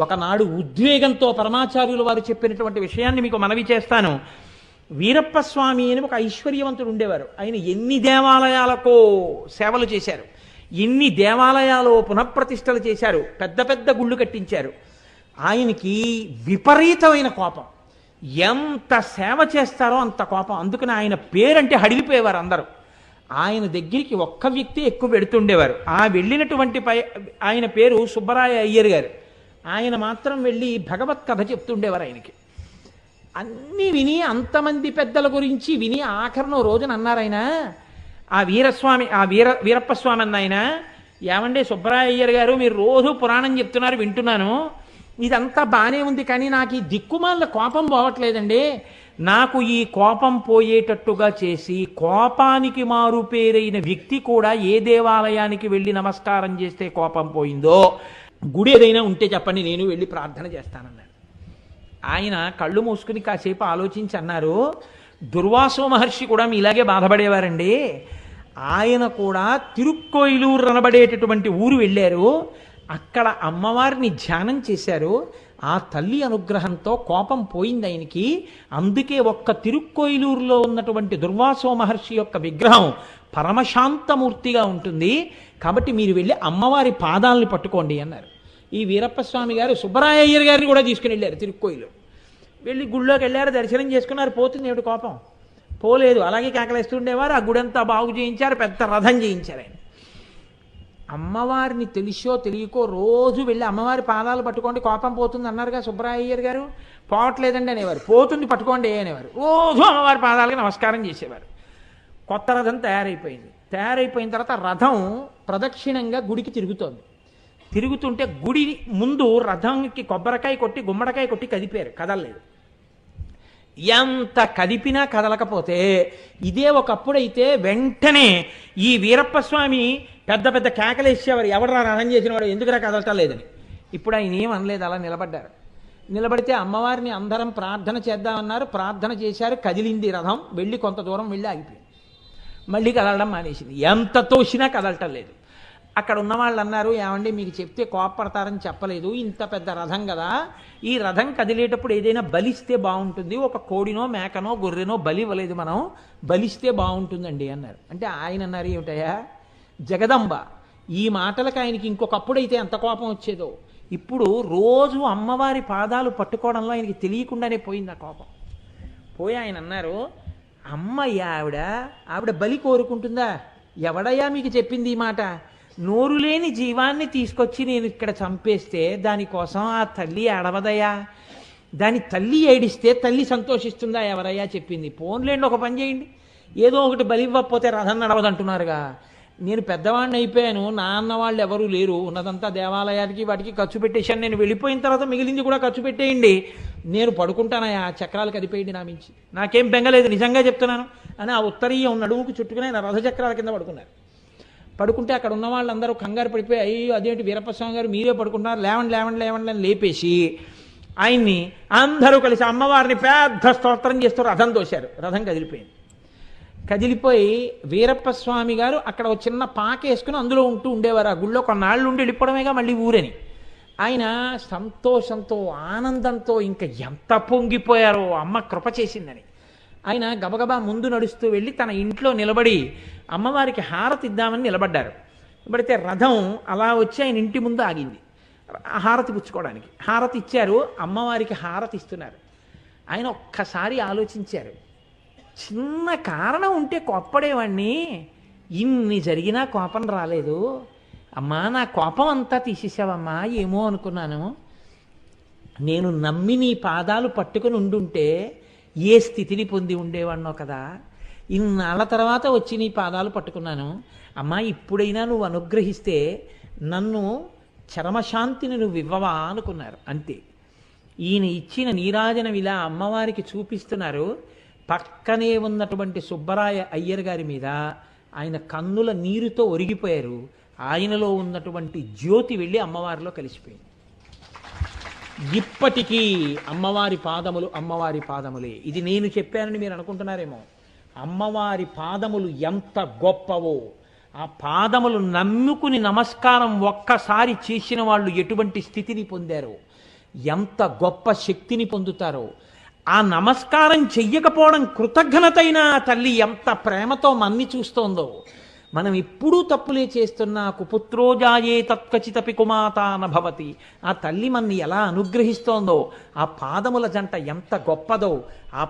ఒకనాడు ఉద్వేగంతో పరమాచార్యులు వారు చెప్పినటువంటి విషయాన్ని మీకు మనవి చేస్తాను. వీరప్ప స్వామి అని ఒక ఐశ్వర్యవంతుడు ఉండేవారు. ఆయన ఎన్ని దేవాలయాలకో సేవలు చేశారు, ఎన్ని దేవాలయాలు పునఃప్రతిష్టలు చేశారు, పెద్ద పెద్ద గుళ్ళు కట్టించారు. ఆయనకి విపరీతమైన కోపం, ఎంత సేవ చేస్తారో అంత కోపం. అందుకని ఆయన పేరంటే హడిలిపోయేవారు అందరూ. ఆయన దగ్గరికి ఒక్క వ్యక్తి ఎక్కువ వెడుతుండేవారు. ఆ వెళ్ళినటువంటి ఆయన పేరు సుబ్బరాయ అయ్యర్ గారు. ఆయన మాత్రం వెళ్ళి భగవత్ కథ చెప్తుండేవారు. ఆయనకి అన్నీ విని, అంతమంది పెద్దల గురించి విని, ఆఖరణ రోజున అన్నారు ఆయన, ఆ వీరస్వామి, వీరప్ప స్వామి అన్న ఆయన, ఏమండే సుబ్బరాయ అయ్యర్ గారు, మీరు రోజు పురాణం చెప్తున్నారు, వింటున్నాను, ఇదంతా బాగానే ఉంది, కానీ నాకు ఈ దిక్కుమాల కోపం పోవట్లేదండి. నాకు ఈ కోపం పోయేటట్టుగా చేసి కోపానికి మారు పేరైన వ్యక్తి కూడా ఏ దేవాలయానికి వెళ్ళి నమస్కారం చేస్తే కోపం పోయిందో, గుడి ఏదైనా ఉంటే చెప్పండి, నేను వెళ్ళి ప్రార్థన చేస్తానన్నాడు. ఆయన కళ్ళు మూసుకుని కాసేపు ఆలోచించి అన్నారు, దుర్వాసో మహర్షి కూడా మీలాగే బాధపడేవారండి. ఆయన కూడా తిరుక్కోయిలూరు అనబడేటటువంటి ఊరు వెళ్ళారు. అక్కడ అమ్మవారిని ధ్యానం చేశారు. ఆ తల్లి అనుగ్రహంతో కోపం పోయింది ఆయనకి. అందుకే ఒక్క తిరుక్కోయిలూరులో ఉన్నటువంటి దుర్వాసో మహర్షి యొక్క విగ్రహం పరమశాంతమూర్తిగా ఉంటుంది. కాబట్టి మీరు వెళ్ళి అమ్మవారి పాదాలని పట్టుకోండి అన్నారు. ఈ వీరప్ప స్వామి గారు సుబ్బరాయ అయ్యర్ గారిని కూడా తీసుకుని వెళ్ళారు. తిరుక్కోయిలు వెళ్ళి గుళ్ళోకి వెళ్ళారు, దర్శనం చేసుకున్నారు. పోతుంది ఏమిటి కోపం? పోలేదు. అలాగే కేకలేస్తుండేవారు. ఆ గుడంతా బాగు చేయించారు, పెద్ద రథం చేయించారు. ఆయన అమ్మవారిని తెలిసో తెలియకో రోజు వెళ్ళి అమ్మవారి పాదాలు పట్టుకోండి, కోపం పోతుంది అన్నారుగా సుబ్బరాయ అయ్యర్ గారు. పోవట్లేదండి అనేవారు. పోతుంది, పట్టుకోండి అనేవారు. రోజు అమ్మవారి పాదాలకి నమస్కారం చేసేవారు. కొత్త రథం తయారైపోయింది. తయారైపోయిన తర్వాత రథం ప్రదక్షిణంగా గుడికి తిరుగుతోంది. తిరుగుతుంటే గుడి ముందు రథంకి కొబ్బరికాయ కొట్టి, గుమ్మడికాయ కొట్టి కదిపారు, కదలలేదు. ఎంత కదిపినా కదలకపోతే, ఇదే ఒకప్పుడైతే వెంటనే ఈ వీరప్ప స్వామి పెద్ద పెద్ద కేకలేసేవారు, ఎవడరా రథం చేసిన వాడు, ఎందుకురా కదలటం లేదని. ఇప్పుడు ఆయన ఏం అనలేదు, అలా నిలబడ్డారు. నిలబడితే అమ్మవారిని అందరం ప్రార్థన చేద్దామన్నారు. ప్రార్థన చేశారు, కదిలింది రథం. వెళ్ళి కొంత దూరం వెళ్ళి ఆగిపోయింది. మళ్ళీ కదలడం మానేసింది. ఎంత తోసినా కదలటం లేదు. అక్కడ ఉన్న వాళ్ళు అన్నారు, ఏమండి మీకు చెప్తే కోపడతారని చెప్పలేదు, ఇంత పెద్ద రథం కదా, ఈ రథం కదిలేటప్పుడు ఏదైనా బలిస్తే బాగుంటుంది, ఒక కోడినో మేకనో గొర్రెనో బలి ఇవ్వలేదు మనం, బలిస్తే బాగుంటుందండి అన్నారు. అంటే ఆయన అన్నారు, ఏమిటయా జగదంబ, ఈ మాటలకు ఆయనకి ఇంకొకప్పుడైతే ఎంత కోపం వచ్చేదో, ఇప్పుడు రోజు అమ్మవారి పాదాలు పట్టుకోవడంలో ఆయనకి తెలియకుండానే పోయింది ఆ కోపం. పోయి ఆయన అన్నారు, అమ్మయ్య ఆవిడ బలి కోరుకుంటుందా? ఎవడయ్యా మీకు చెప్పింది ఈ మాట? నోరు లేని జీవాన్ని తీసుకొచ్చి నేను ఇక్కడ చంపేస్తే దానికోసం ఆ తల్లి ఏడవదయ్యా? దాని తల్లి ఏడిస్తే తల్లి సంతోషిస్తుందా? ఎవరయ్యా చెప్పింది? పోన్లేండి, ఒక పని చేయండి, ఏదో ఒకటి బలి ఇవ్వకపోతే రథం నడవదంటున్నారుగా. నేను పెద్దవాడిని అయిపోయాను, నా అన్న వాళ్ళు ఎవరూ లేరు, ఉన్నదంతా దేవాలయానికి వాటికి ఖర్చు పెట్టేశాను, నేను వెళ్ళిపోయిన తర్వాత మిగిలింది కూడా ఖర్చు పెట్టేయండి, నేను పడుకుంటానయా, చక్రాలు కదిపేయండి నా మించి, నాకేం బెంగలేదు, నిజంగా చెప్తున్నాను అని ఆ ఉత్తరీయం నడుముకు చుట్టుకుని ఆయన రథచక్రాల కింద పడుకున్నారు. పడుకుంటే అక్కడ ఉన్న వాళ్ళందరూ కంగారు పడిపోయి, అయ్యో అదేంటి వీరప్ప స్వామి గారు మీరే పడుకుంటున్నారు, లేవండి లేవండి లేవండి అని లేపేసి ఆయన్ని అందరూ కలిసి అమ్మవారిని పెద్ద స్తోత్రం చేస్తూ రథం తోశారు. రథం కదిలిపోయింది. కదిలిపోయి వీరప్ప స్వామి గారు అక్కడ ఒక చిన్న పాక వేసుకుని అందులో ఉంటూ ఉండేవారు. ఆ గుళ్ళో కొన్నాళ్ళు ఉండి వెళ్ళిపోవడమేగా మళ్ళీ ఊరని. ఆయన సంతోషంతో ఆనందంతో ఇంకా ఎంత పొంగిపోయారో, అమ్మ కృప చేసిందని. ఆయన గబగబా ముందు నడుస్తూ వెళ్ళి తన ఇంట్లో నిలబడి అమ్మవారికి హారతి ఇద్దామని నిలబడ్డారు. నిలబడితే రథం అలా వచ్చి ఆయన ఇంటి ముందు ఆగింది హారతి పుచ్చుకోవడానికి. హారతి ఇచ్చారు, అమ్మవారికి హారతి ఇస్తున్నారు. ఆయన ఒక్కసారి ఆలోచించారు, చిన్న కారణం ఉంటే కోప్పడేవాణ్ణి, ఇన్ని జరిగినా కోపం రాలేదు. అమ్మా నా కోపం అంతా తీసేసావమ్మా, ఏమో అనుకున్నాను, నేను నమ్మి నీ పాదాలు పట్టుకుని ఉండుంటే ఏ స్థితిని పొంది ఉండేవాణ్ణో కదా, ఇన్నాళ్ళ తర్వాత వచ్చి నీ పాదాలు పట్టుకున్నాను అమ్మా, ఇప్పుడైనా నువ్వు అనుగ్రహిస్తే నన్ను చరమశాంతిని నువ్వు ఇవ్వవా అనుకున్నారు. అంతే. ఈయన ఇచ్చిన నీరాజనం ఇలా అమ్మవారికి చూపిస్తున్నారు. పక్కనే ఉన్నటువంటి సుబ్బరాయ అయ్యర్ గారి మీద ఆయన కన్నుల నీరుతో ఒరిగిపోయారు. ఆయనలో ఉన్నటువంటి జ్యోతి వెళ్ళి అమ్మవారిలో కలిసిపోయింది. ఇప్పటికీ అమ్మవారి పాదములు అమ్మవారి పాదములే. ఇది నేను చెప్పానని మీరు అనుకుంటున్నారేమో. అమ్మవారి పాదములు ఎంత గొప్పవో, ఆ పాదములు నమ్ముకుని నమస్కారం ఒక్కసారి చేసిన వాళ్ళు ఎటువంటి స్థితిని పొందారో, ఎంత గొప్ప శక్తిని పొందుతారో, ఆ నమస్కారం చెయ్యకపోవడం కృతజ్ఞతైన ఆ తల్లి ఎంత ప్రేమతో మన్ని చూస్తోందో. మనం ఎప్పుడూ తప్పులే చేస్తున్నా కుపుత్రోజాయే తత్కచితపి కుమాత నభవతి. ఆ తల్లి మన్ని ఎలా అనుగ్రహిస్తోందో, ఆ పాదముల జంట ఎంత గొప్పదో, ఆ